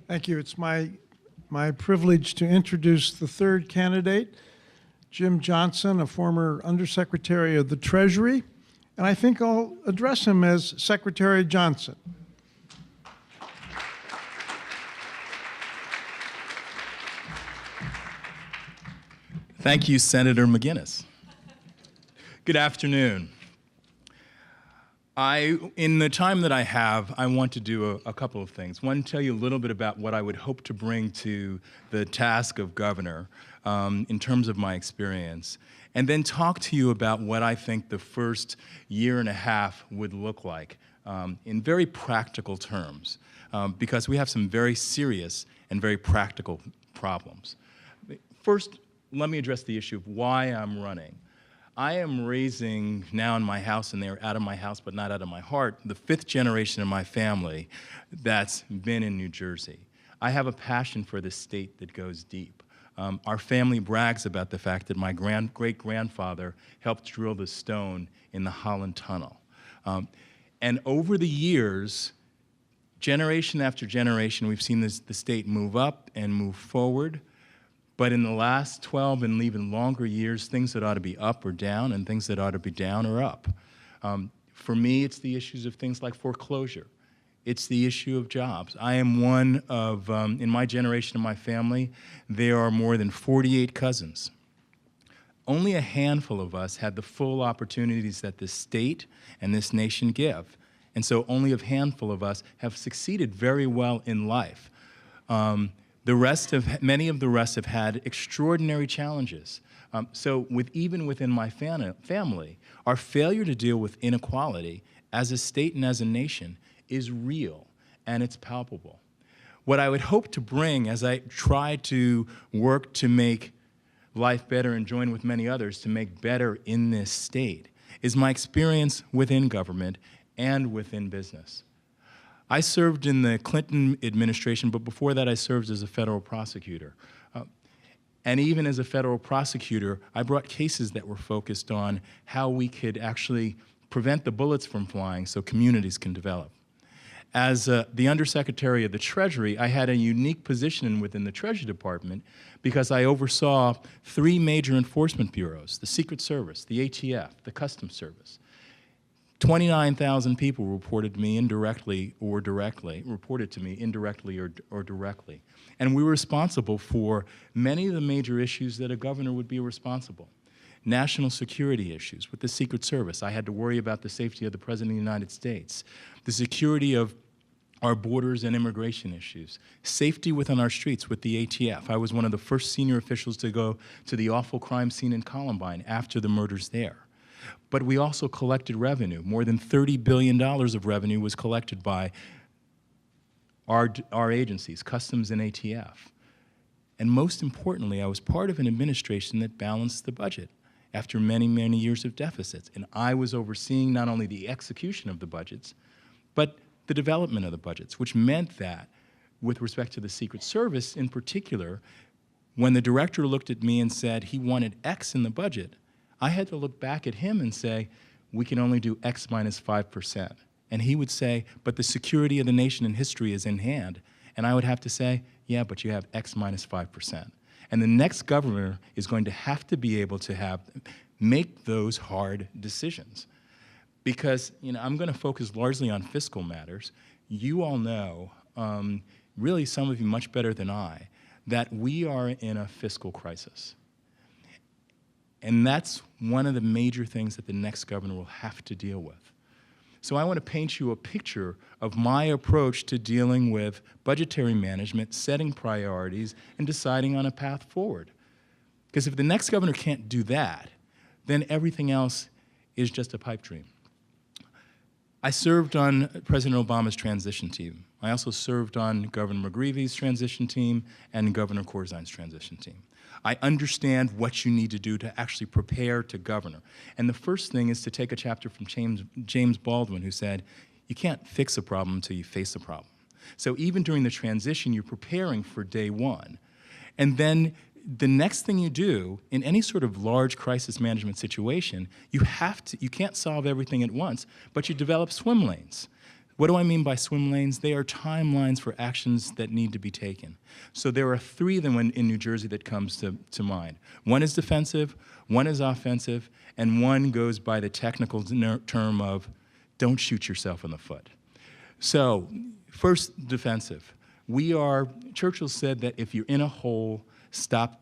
Thank you. It's my privilege to introduce the third candidate, Jim Johnson, a former Undersecretary of the Treasury, and I think I'll address him as Secretary Johnson. Thank you, Senator McGinnis. Good afternoon. In the time that I have, I want to do a couple of things. One, tell you a little bit about what I would hope to bring to the task of governor in terms of my experience, and then talk to you about what I think the first year and a half would look like in very practical terms, because we have some very serious and very practical problems. First, let me address the issue of why I'm running. I am raising now in my house, and they're out of my house but not out of my heart, the fifth generation of my family that's been in New Jersey. I have a passion for this state that goes deep. Our family brags about the fact that my great-grandfather helped drill the stone in the Holland Tunnel. And over the years, generation after generation, we've seen the state move up and move forward. But in the last 12 and even longer years, things that ought to be up are down, and things that ought to be down are up. For me, it's the issues of things like foreclosure. It's the issue of jobs. I am one of, in my generation of my family, there are more than 48 cousins. Only a handful of us had the full opportunities that this state and this nation give. And so only a handful of us have succeeded very well in life. Many of the rest have had extraordinary challenges. So even within my family, our failure to deal with inequality as a state and as a nation is real, and it's palpable. What I would hope to bring as I try to work to make life better and join with many others to make better in this state is my experience within government and within business. I served in the Clinton administration, but before that I served as a federal prosecutor. And even as a federal prosecutor, I brought cases that were focused on how we could actually prevent the bullets from flying so communities can develop. As the Undersecretary of the Treasury, I had a unique position within the Treasury Department because I oversaw three major enforcement bureaus: the Secret Service, the ATF, the Customs Service. 29,000 people reported to me indirectly or directly, or directly. And we were responsible for many of the major issues that a governor would be responsible. National security issues with the Secret Service. I had to worry about the safety of the President of the United States, the security of our borders and immigration issues, safety within our streets with the ATF. I was one of the first senior officials to go to the awful crime scene in Columbine after the murders there. But we also collected revenue. More than $30 billion of revenue was collected by our agencies, Customs and ATF. And most importantly, I was part of an administration that balanced the budget after many, many years of deficits. And I was overseeing not only the execution of the budgets, but the development of the budgets, which meant that, with respect to the Secret Service in particular, when the director looked at me and said he wanted X in the budget, I had to look back at him and say, we can only do X minus 5%. And he would say, but the security of the nation and history is in hand. And I would have to say, yeah, but you have X minus 5%. And the next governor is going to have to be able to make those hard decisions. Because I'm going to focus largely on fiscal matters. You all know, really some of you much better than I, that we are in a fiscal crisis. And that's one of the major things that the next governor will have to deal with. So I want to paint you a picture of my approach to dealing with budgetary management, setting priorities, and deciding on a path forward. Because if the next governor can't do that, then everything else is just a pipe dream. I served on President Obama's transition team. I also served on Governor McGreevy's transition team and Governor Corzine's transition team. I understand what you need to do to actually prepare to govern. And the first thing is to take a chapter from James Baldwin, who said, you can't fix a problem until you face a problem. So even during the transition, you're preparing for day one. And then the next thing you do in any sort of large crisis management situation, you can't solve everything at once, but you develop swim lanes. What do I mean by swim lanes? They are timelines for actions that need to be taken. So there are three of them in New Jersey that comes to mind. One is defensive, one is offensive, and one goes by the technical term of don't shoot yourself in the foot. So first, defensive. Churchill said that if you're in a hole, stop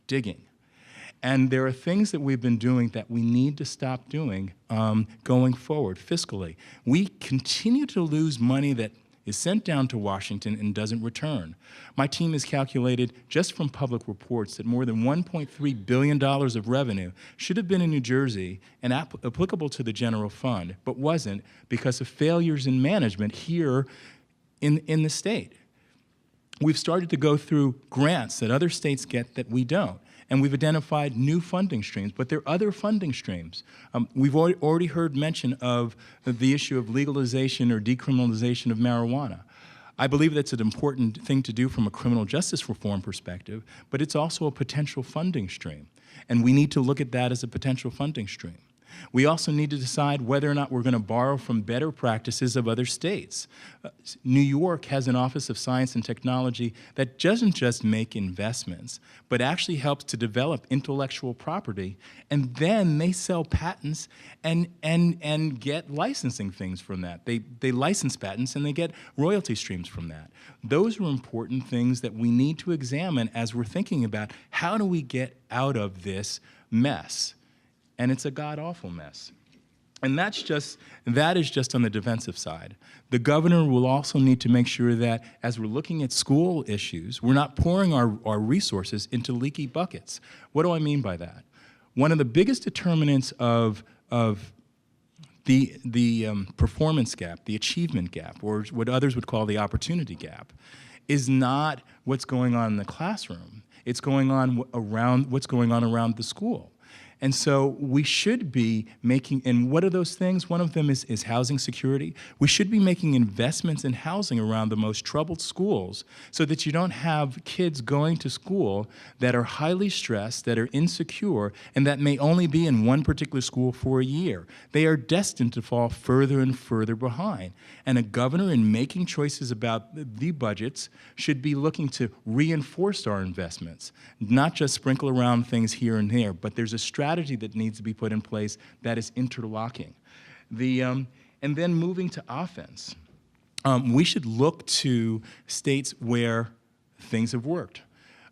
digging. And there are things that we've been doing that we need to stop doing going forward fiscally. We continue to lose money that is sent down to Washington and doesn't return. My team has calculated, just from public reports, that more than $1.3 billion of revenue should have been in New Jersey and applicable to the general fund, but wasn't because of failures in management here in the state. We've started to go through grants that other states get that we don't. And we've identified new funding streams, but there are other funding streams. We've already heard mention of the issue of legalization or decriminalization of marijuana. I believe that's an important thing to do from a criminal justice reform perspective, but it's also a potential funding stream. And we need to look at that as a potential funding stream. We also need to decide whether or not we're going to borrow from better practices of other states. New York has an Office of Science and Technology that doesn't just make investments, but actually helps to develop intellectual property, and then they sell patents and get licensing things from that. They license patents and they get royalty streams from that. Those are important things that we need to examine as we're thinking about how do we get out of this mess. And it's a god-awful mess. And that is just on the defensive side. The governor will also need to make sure that as we're looking at school issues, we're not pouring our resources into leaky buckets. What do I mean by that? One of the biggest determinants of the performance gap, the achievement gap, or what others would call the opportunity gap, is not what's going on in the classroom. It's what's going on around the school. And so we should be making, and what are those things? One of them is housing security. We should be making investments in housing around the most troubled schools so that you don't have kids going to school that are highly stressed, that are insecure, and that may only be in one particular school for a year. They are destined to fall further and further behind. And a governor, in making choices about the budgets, should be looking to reinforce our investments, not just sprinkle around things here and there, but there's a strategy that needs to be put in place that is interlocking. And then moving to offense. We should look to states where things have worked.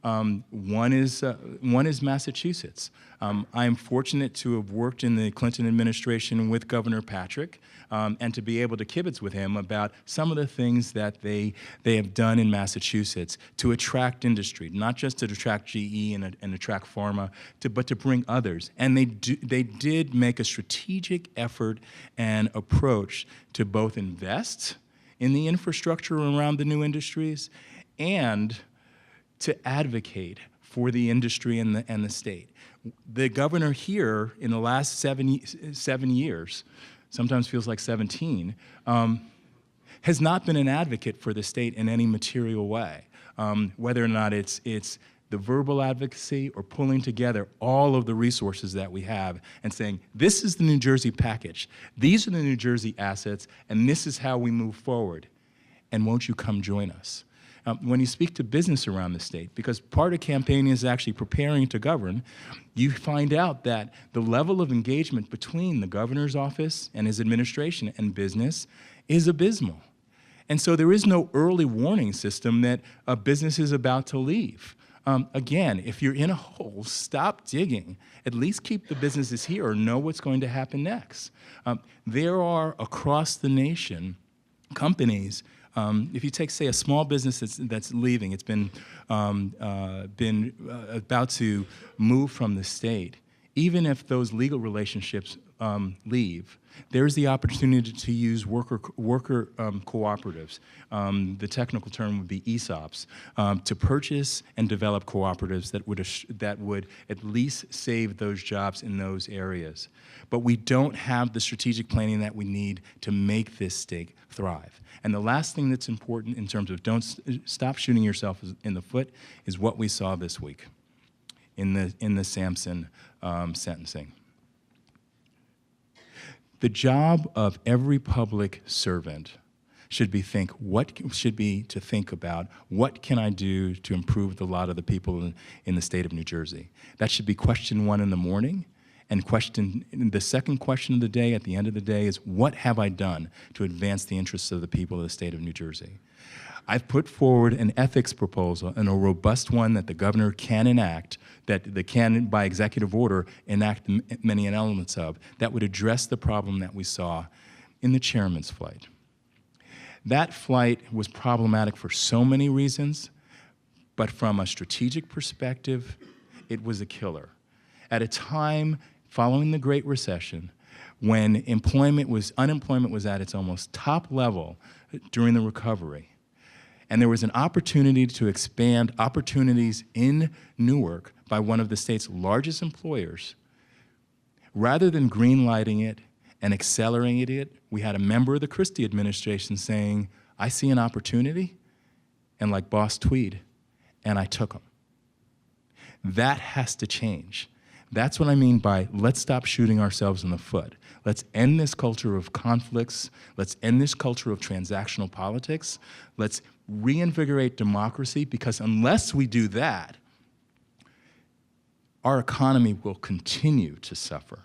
One is Massachusetts. I am fortunate to have worked in the Clinton administration with Governor Patrick and to be able to kibitz with him about some of the things that they have done in Massachusetts to attract industry, not just to attract GE and attract pharma, but to bring others. And they did make a strategic effort and approach to both invest in the infrastructure around the new industries and to advocate for the industry and the state. The governor here in the last 7 years, sometimes feels like 17, has not been an advocate for the state in any material way, whether or not it's the verbal advocacy or pulling together all of the resources that we have and saying, this is the New Jersey package, these are the New Jersey assets, and this is how we move forward. And won't you come join us? When you speak to business around the state, because part of campaigning is actually preparing to govern, you find out that the level of engagement between the governor's office and his administration and business is abysmal. And so there is no early warning system that a business is about to leave. Again, if you're in a hole, stop digging. At least keep the businesses here or know what's going to happen next. There are, across the nation, companies. If you take, say, a small business that's leaving, it's been about to move from the state, even if those legal relationships leave, there's the opportunity to use worker cooperatives. The technical term would be ESOPs, to purchase and develop cooperatives that would at least save those jobs in those areas. But we don't have the strategic planning that we need to make this state thrive. And the last thing that's important in terms of don't stop shooting yourself in the foot is what we saw this week in the Sampson sentencing. The job of every public servant should be to think about what can I do to improve the lot of the people in the state of New Jersey. That should be question one in the morning, and the second question of the day at the end of the day is what have I done to advance the interests of the people of the state of New Jersey. I've put forward an ethics proposal, and a robust one that the governor can enact, that they can, by executive order, enact many elements of, that would address the problem that we saw in the chairman's flight. That flight was problematic for so many reasons, but from a strategic perspective, it was a killer. At a time following the Great Recession, when unemployment was at its almost top level during the recovery, and there was an opportunity to expand opportunities in Newark by one of the state's largest employers, rather than greenlighting it and accelerating it, we had a member of the Christie administration saying, I see an opportunity, and like Boss Tweed, and I took them. That has to change. That's what I mean by let's stop shooting ourselves in the foot. Let's end this culture of conflicts. Let's end this culture of transactional politics. Let's reinvigorate democracy, because unless we do that, our economy will continue to suffer,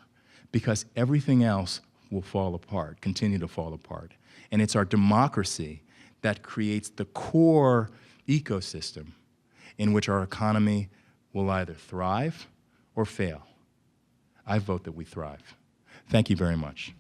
because everything else will fall apart, continue to fall apart. And it's our democracy that creates the core ecosystem in which our economy will either thrive or fail. I vote that we thrive. Thank you very much.